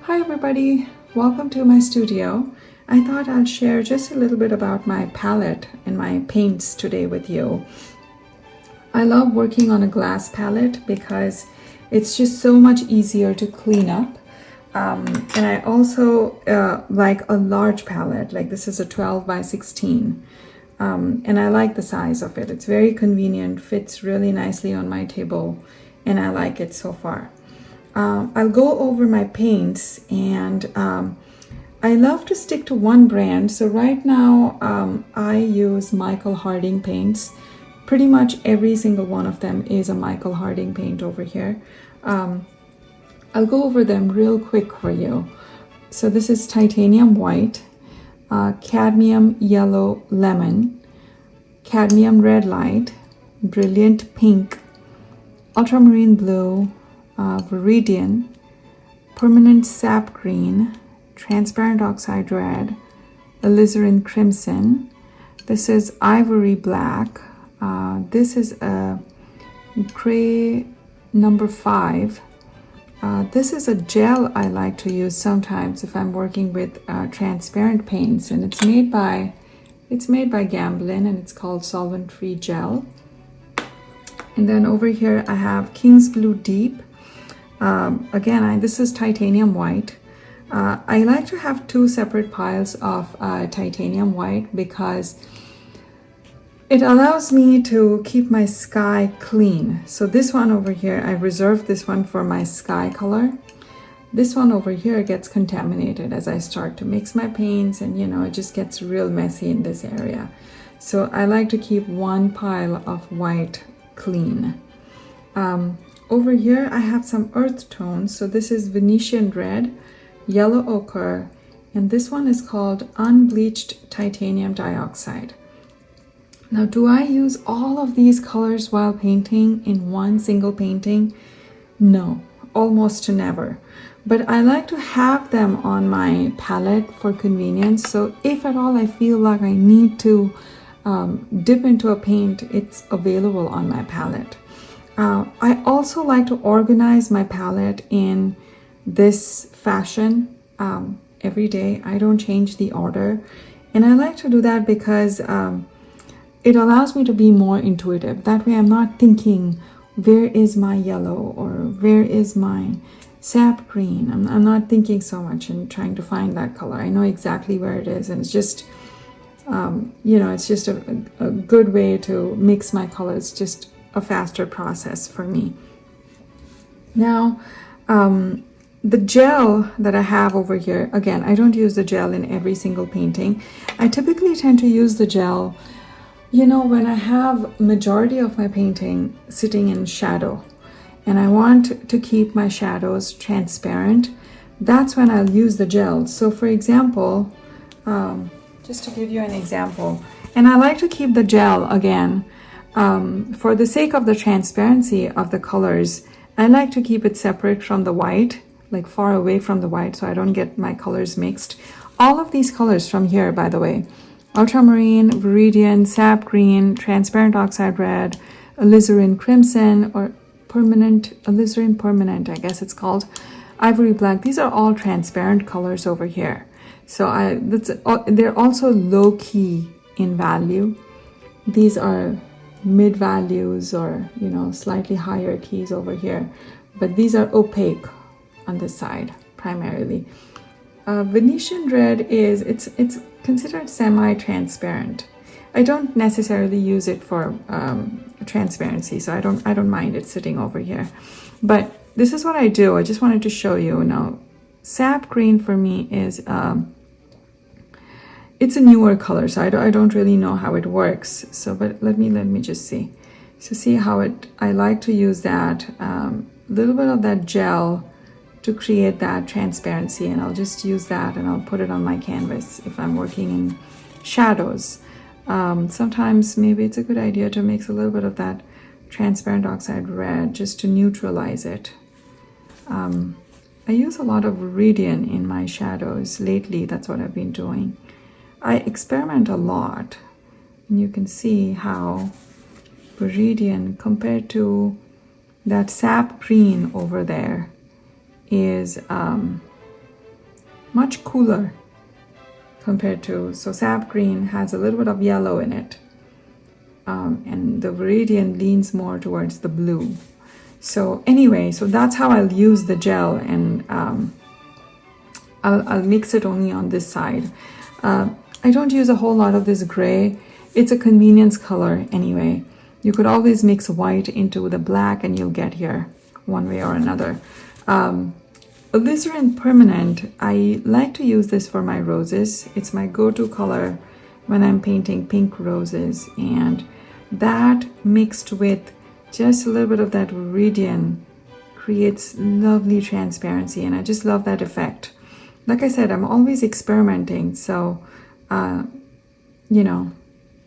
Hi everybody, welcome to my studio. I thought I'd share just a little bit about my palette and my paints today with you. I love working on a glass palette because it's just so much easier to clean up. And I also like a large palette, like this is a 12 by 16. And I like the size of it. It's very convenient, fits really nicely on my table, and I like it so far. I'll go over my paints, and I love to stick to one brand. So right now I use Michael Harding paints. Pretty much every single one of them is a Michael Harding paint over here. I'll go over them real quick for you. So this is titanium white, cadmium yellow lemon, cadmium red light, brilliant pink, ultramarine blue, viridian, permanent sap green, transparent oxide red, alizarin crimson. This is ivory black. This is a gray number 5. This is a gel I like to use sometimes if I'm working with transparent paints, and it's made by Gamblin, and it's called solvent free gel. And then over here I have King's Blue Deep. Again, this is titanium white. I like to have 2 separate piles of titanium white because it allows me to keep my sky clean. So this one over here, I reserved this one for my sky color. This one over here gets contaminated as I start to mix my paints, and it just gets real messy in this area. So I like to keep one pile of white clean. Over here I have some earth tones. So this is Venetian red, yellow ochre, and this one is called unbleached titanium dioxide. Now, do I use all of these colors while painting in one single painting? No, almost never. But I like to have them on my palette for convenience. So if at all I feel like I need to dip into a paint, it's available on my palette. I also like to organize my palette in this fashion every day. I don't change the order. And I like to do that because it allows me to be more intuitive. That way I'm not thinking, where is my yellow or where is my sap green? I'm not thinking so much and trying to find that color. I know exactly where it is, and it's just, it's just a good way to mix my colors, just a faster process for me. Now, the gel that I have over here, again, I don't use the gel in every single painting. I typically tend to use the gel when I have majority of my painting sitting in shadow and I want to keep my shadows transparent, that's when I'll use the gel. So for example, just to give you an example, and I like to keep the gel again, for the sake of the transparency of the colors, I like to keep it separate from the white, like far away from the white, so I don't get my colors mixed. All of these colors from here, by the way, ultramarine, viridian, sap green, transparent oxide red, alizarin crimson, or alizarin permanent, I guess it's called, ivory black. These are all transparent colors over here. So they're also low key in value. These are mid values or slightly higher keys over here, but these are opaque on this side primarily. Venetian red it's considered semi-transparent. I don't necessarily use it for transparency, so I don't mind it sitting over here. But this is what I do. I just wanted to show you. Now, sap green for me is it's a newer color, so I don't really know how it works. So, but let me just see. So see how I like to use that little bit of that gel to create that transparency, and I'll just use that and I'll put it on my canvas if I'm working in shadows. Sometimes maybe it's a good idea to mix a little bit of that transparent oxide red just to neutralize it. I use a lot of viridian in my shadows lately. That's what I've been doing. I experiment a lot, and you can see how viridian compared to that sap green over there is much cooler compared to, so sap green has a little bit of yellow in it, and the Viridian leans more towards the blue. So anyway, so that's how I'll use the gel, and I'll mix it only on this side. I don't use a whole lot of this gray. It's a convenience color anyway. You could always mix white into the black and you'll get here one way or another. Alizarin Permanent, I like to use this for my roses. It's my go-to color when I'm painting pink roses, and that mixed with just a little bit of that Viridian creates lovely transparency, and I just love that effect. Like I said, I'm always experimenting, so you know,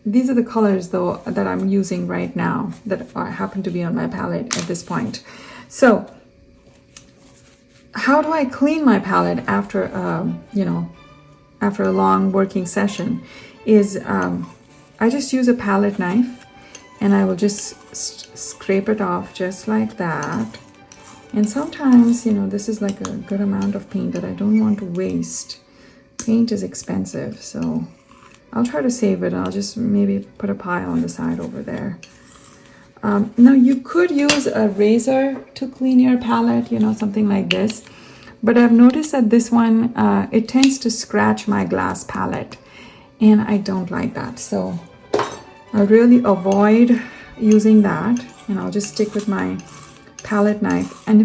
these are the colors though that I'm using right now that happen to be on my palette at this point. So how do I clean my palette after you know, after a long working session is I just use a palette knife and I will just scrape it off just like that. And sometimes, you know, this is like a good amount of paint that I don't want to waste. Paint is expensive, so I'll try to save it. I'll just maybe put a pile on the side over there. Now you could use a razor to clean your palette, you know, something like this. But I've noticed that this one, it tends to scratch my glass palette, and I don't like that. So I'll really avoid using that, and I'll just stick with my palette knife. And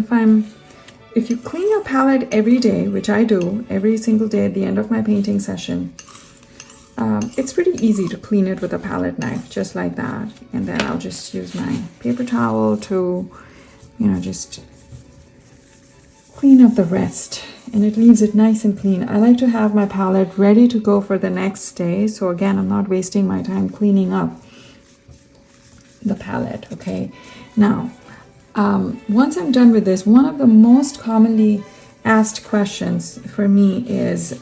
if you clean your palette every day, which I do every single day at the end of my painting session, it's pretty easy to clean it with a palette knife, just like that. And then I'll just use my paper towel to, you know, just clean up the rest, and it leaves it nice and clean. I like to have my palette ready to go for the next day. So again, I'm not wasting my time cleaning up the palette. Okay, now once I'm done with this, one of the most commonly asked questions for me is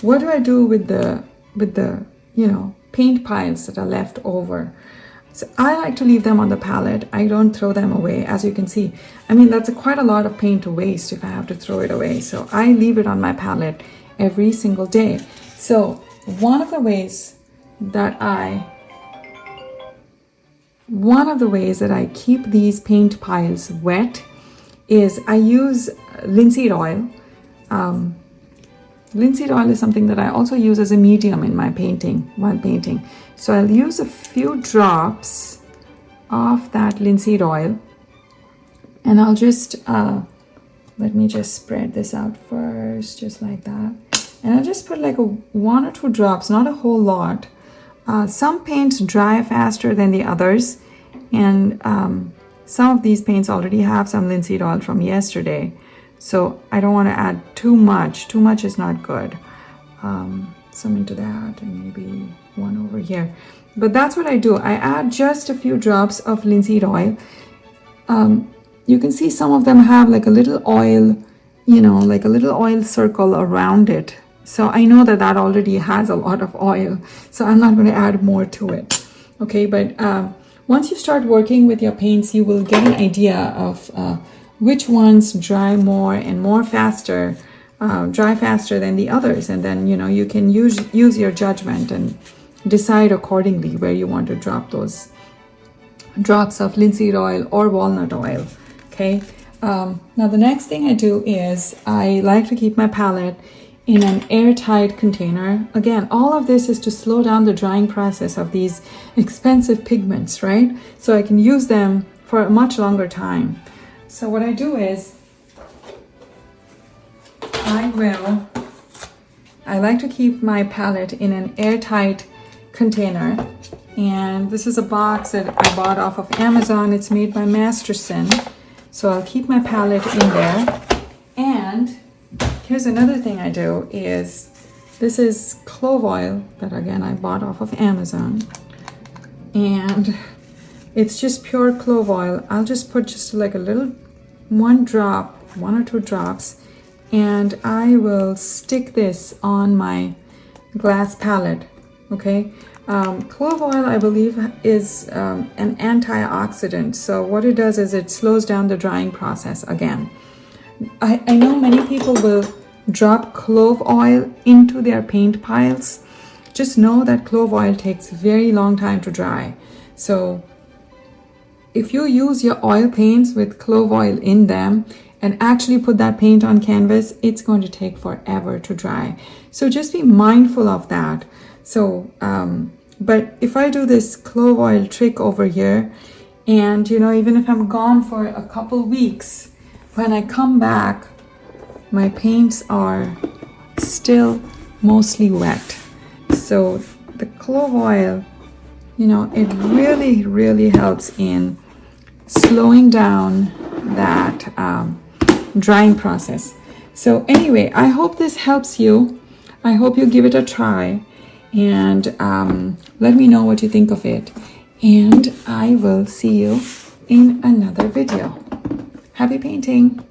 what do I do with the you know, paint piles that are left over? So I like to leave them on the palette. I don't throw them away. As you can see, I mean, that's quite a lot of paint to waste if I have to throw it away. So I leave it on my palette every single day. So one of the ways that I keep these paint piles wet is I use linseed oil. Linseed oil is something that I also use as a medium in my painting while painting. So I'll use a few drops of that linseed oil, and I'll just, let me just spread this out first, just like that. And I'll just put like one or two drops, not a whole lot. Some paints dry faster than the others, and some of these paints already have some linseed oil from yesterday. So I don't want to add too much. Too much is not good. Some into that, and maybe one over here. But that's what I do. I add just a few drops of linseed oil. You can see some of them have like a little oil, you know, like a little oil circle around it. So I know that that already has a lot of oil. So I'm not going to add more to it. Okay, but once you start working with your paints, you will get an idea of which ones dry more and more faster, dry faster than the others. And then, you know, you can use your judgment and decide accordingly where you want to drop those drops of linseed oil or walnut oil. Okay. Now the next thing I do is I like to keep my palette in an airtight container. Again, all of this is to slow down the drying process of these expensive pigments, right? So I can use them for a much longer time. So what I do is I like to keep my palette in an airtight container, and this is a box that I bought off of Amazon. It's made by Masterson. So I'll keep my palette in there. And here's another thing I do is, this is clove oil that again I bought off of Amazon, and it's just pure clove oil. I'll just put just like a little one or two drops, and I will stick this on my glass palette. Okay, clove oil, I believe, is an antioxidant. So what it does is it slows down the drying process. Again, I know many people will drop clove oil into their paint piles, just know that clove oil takes a very long time to dry. So if you use your oil paints with clove oil in them and actually put that paint on canvas, it's going to take forever to dry. So just be mindful of that. So, but if I do this clove oil trick over here, and even if I'm gone for a couple weeks, when I come back, my paints are still mostly wet. So the clove oil, it really helps in slowing down that drying process. So anyway, I hope this helps you. I hope you give it a try, and let me know what you think of it. And I will see you in another video. Happy painting!